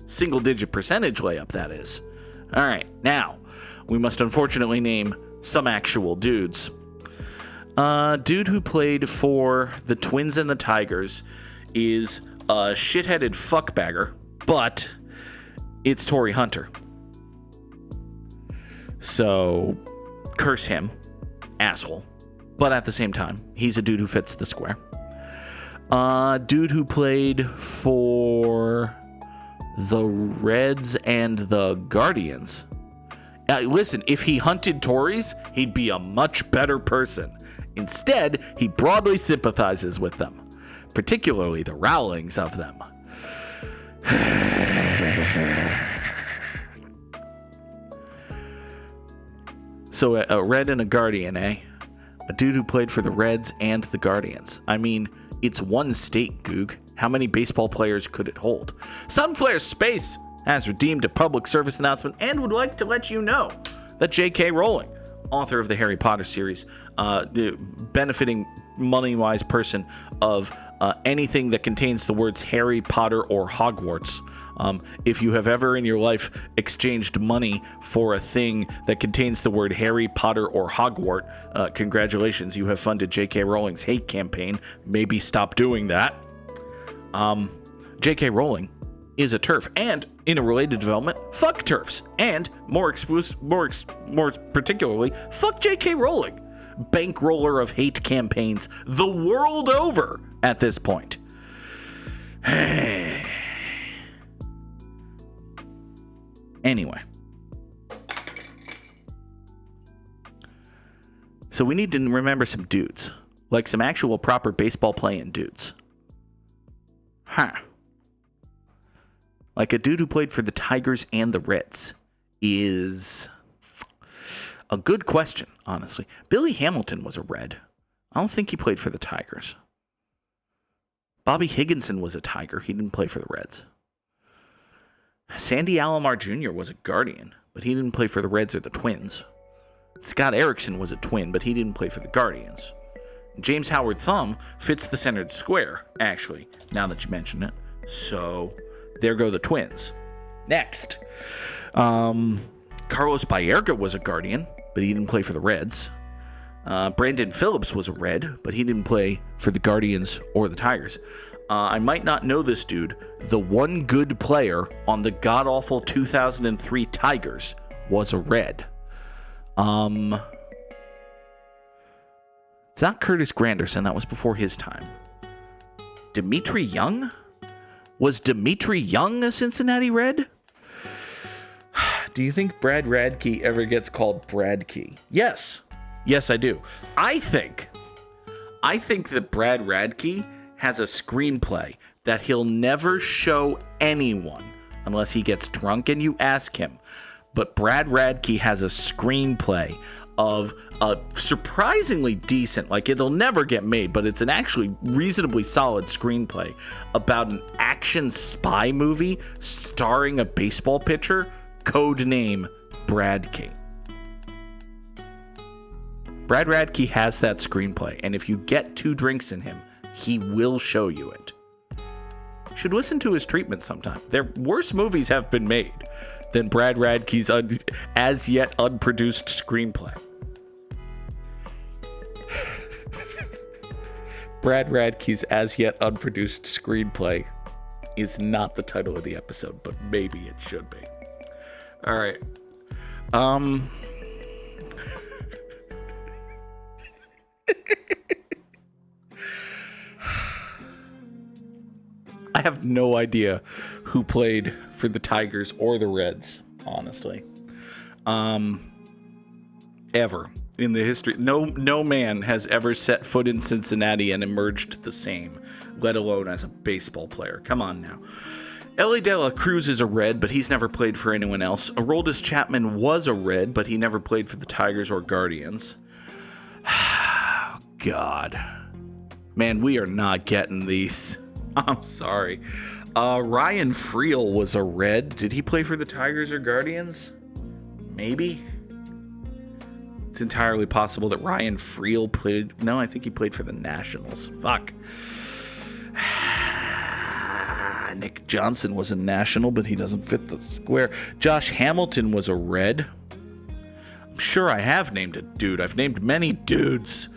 Speaker 1: Single-digit percentage layup, that is. All right, now, we must unfortunately name some actual dudes. Dude who played for the Twins and the Tigers is a shit-headed fuckbagger, but... it's Torrey Hunter. So, curse him. Asshole. But at the same time, he's a dude who fits the square. Dude who played for the Reds and the Guardians. Listen, if he hunted Tories, he'd be a much better person. Instead, he broadly sympathizes with them. Particularly the Rowlings of them. So a Red and a Guardian, eh? A dude who played for the Reds and the Guardians. I mean, it's one state, Goog. How many baseball players could it hold? Sunflare Space has redeemed a public service announcement and would like to let you know that J.K. Rowling, author of the Harry Potter series, benefiting money-wise person of anything that contains the words Harry Potter or Hogwarts. If you have ever in your life exchanged money for a thing that contains the word Harry Potter or Hogwarts, congratulations, you have funded J.K. Rowling's hate campaign. Maybe stop doing that. J.K. Rowling is a TERF, and in a related development, fuck TERFs, and more particularly, fuck J.K. Rowling, bankroller of hate campaigns the world over at this point. Anyway, so we need to remember some dudes, like some actual proper baseball playing dudes. Like a dude who played for the Tigers and the Reds is a good question, honestly. Billy Hamilton was a Red. I don't think he played for the Tigers. Bobby Higginson was a Tiger. He didn't play for the Reds. Sandy Alomar Jr. was a Guardian, but he didn't play for the Reds or the Twins. Scott Erickson was a Twin, but he didn't play for the Guardians. James Howard Thumb fits the centered square, actually, now that you mention it. So, there go the Twins. Next. Carlos Baerga was a Guardian, but he didn't play for the Reds. Brandon Phillips was a Red, but he didn't play for the Guardians or the Tigers. I might not know this dude. The one good player on the god-awful 2003 Tigers was a Red. It's not Curtis Granderson. That was before his time. Dimitri Young? Was Dimitri Young a Cincinnati Red? Do you think Brad Radke ever gets called Bradkey? Yes. Yes, I do. I think that Brad Radke has a screenplay that he'll never show anyone unless he gets drunk and you ask him. but Brad Radke has a screenplay of a surprisingly decent, like it'll never get made, but it's an actually reasonably solid screenplay about an action spy movie starring a baseball pitcher, code name Bradke. Brad Radke has that screenplay, and if you get 2 drinks in him, he will show you it. You should listen to his treatment sometime. Their worse movies have been made than Brad Radke's as yet unproduced screenplay. Brad Radke's as yet unproduced screenplay is not the title of the episode, but maybe it should be. All right. I have no idea who played for the Tigers or the Reds, honestly. Ever in the history, no man has ever set foot in Cincinnati and emerged the same, let alone as a baseball player. Come on now. Ellie De La Cruz is a Red, but he's never played for anyone else. Aroldis Chapman was a Red, but he never played for the Tigers or Guardians. God. Man, we are not getting these. I'm sorry. Ryan Friel was a Red. Did he play for the Tigers or Guardians? Maybe. It's entirely possible that Ryan Friel played. No, I think he played for the Nationals. Fuck. Nick Johnson was a National, but he doesn't fit the square. Josh Hamilton was a Red. I'm sure I have named a dude. I've named many dudes.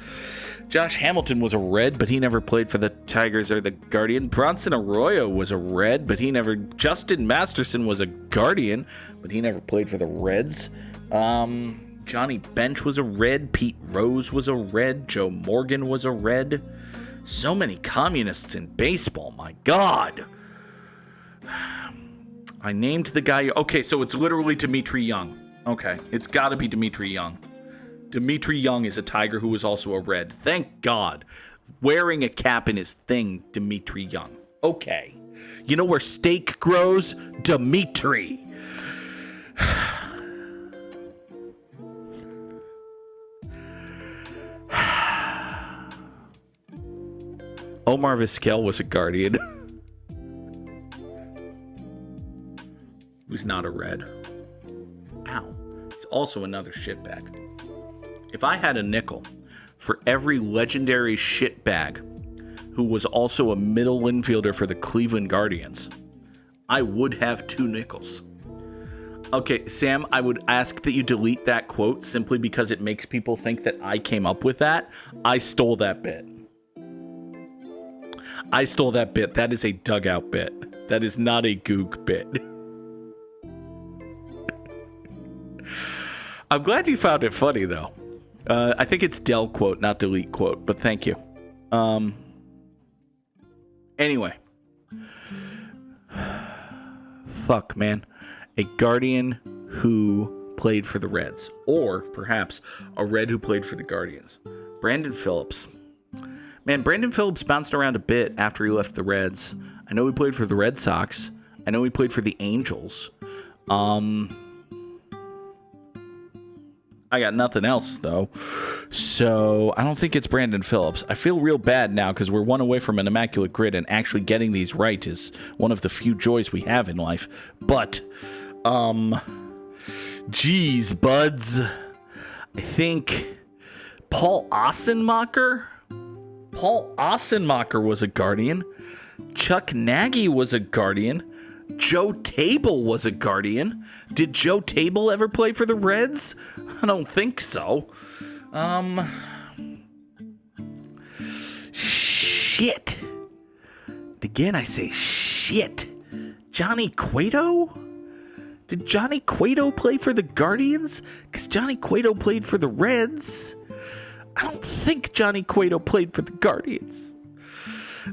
Speaker 1: Josh Hamilton was a Red, but he never played for the Tigers or the Guardian. Bronson Arroyo was a Red, but he never... Justin Masterson was a Guardian, but he never played for the Reds. Johnny Bench was a Red. Pete Rose was a Red. Joe Morgan was a Red. So many communists in baseball, my God. I named the guy... Okay, so it's literally Dimitri Young. Okay, it's got to be Dimitri Young. Dimitri Young is a Tiger who was also a Red. Thank God. Wearing a cap in his thing, Dimitri Young. Okay. You know where steak grows? Dimitri. Omar Vizquel was a Guardian. Who's not a Red. Ow. He's also another shitbag. If I had a nickel for every legendary shitbag who was also a middle infielder for the Cleveland Guardians, I would have 2 nickels. Okay, Sam, I would ask that you delete that quote simply because it makes people think that I came up with that. I stole that bit. That is a dugout bit. That is not a Goog bit. I'm glad you found it funny, though. I think it's Del quote, not delete quote, but thank you. Anyway. Fuck, man. A Guardian who played for the Reds. Or, perhaps, a Red who played for the Guardians. Brandon Phillips. Man, Brandon Phillips bounced around a bit after he left the Reds. I know he played for the Red Sox. I know he played for the Angels. I got nothing else, though. So I don't think it's Brandon Phillips. I feel real bad now because we're one away from an immaculate grid, and actually getting these right is one of the few joys we have in life. But, geez, buds. I think Paul Ossenmacher? Paul Ossenmacher was a Guardian. Chuck Nagy was a Guardian. Joe Table was a Guardian. Did Joe Table ever play for the Reds? I don't think so. Shit. Again, I say shit. Johnny Cueto? Did Johnny Cueto play for the Guardians? Because Johnny Cueto played for the Reds. I don't think Johnny Cueto played for the Guardians.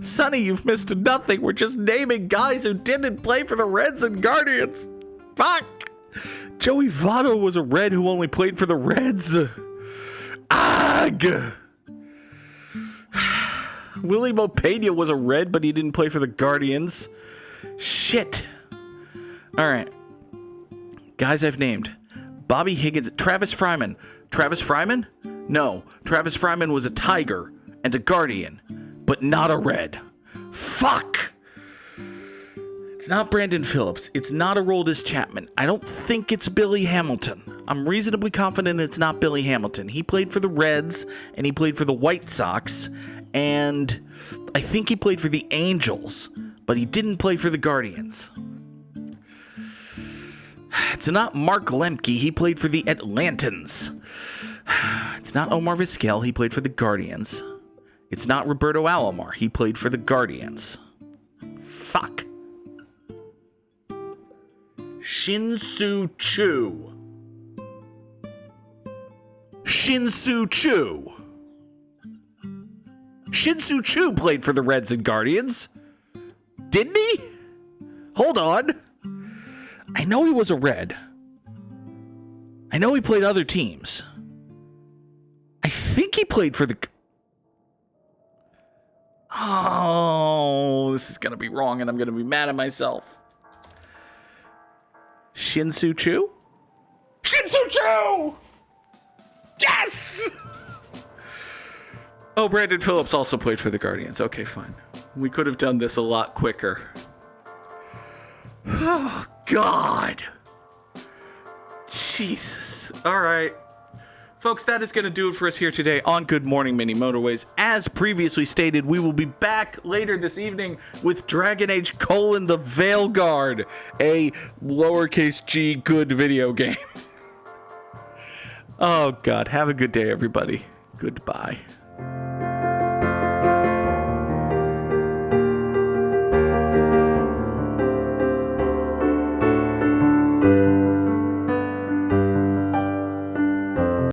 Speaker 1: Sonny, you've missed nothing. We're just naming guys who didn't play for the Reds and Guardians. Fuck. Joey Votto was a Red who only played for the Reds. Ugh. Willie Mopena was a Red, but he didn't play for the Guardians. Shit. All right. Guys I've named. Bobby Higgins. Travis Fryman. Travis Fryman? No. Travis Fryman was a Tiger and a Guardian, but not a Red. Fuck! It's not Brandon Phillips. It's not Aroldis Chapman. I don't think it's Billy Hamilton. I'm reasonably confident it's not Billy Hamilton. He played for the Reds, and he played for the White Sox, and I think he played for the Angels, but he didn't play for the Guardians. It's not Mark Lemke. He played for the Atlantans. It's not Omar Vizquel. He played for the Guardians. It's not Roberto Alomar. He played for the Guardians. Fuck. Shin-Soo Choo. Shin-Soo Choo. Shin-Soo Choo played for the Reds and Guardians. Didn't he? Hold on. I know he was a Red. I know he played other teams. I think he played for the... Oh, this is going to be wrong, and I'm going to be mad at myself. Shin-Soo Choo? Shin-Soo Choo! Yes! Oh, Brandon Phillips also played for the Guardians. Okay, fine. We could have done this a lot quicker. Oh, God. Jesus. All right. Folks, that is going to do it for us here today on Good Morning Mini Motorways. As previously stated, we will be back later this evening with Dragon Age: The Veilguard, a lowercase g good video game. Oh, God. Have a good day, everybody. Goodbye.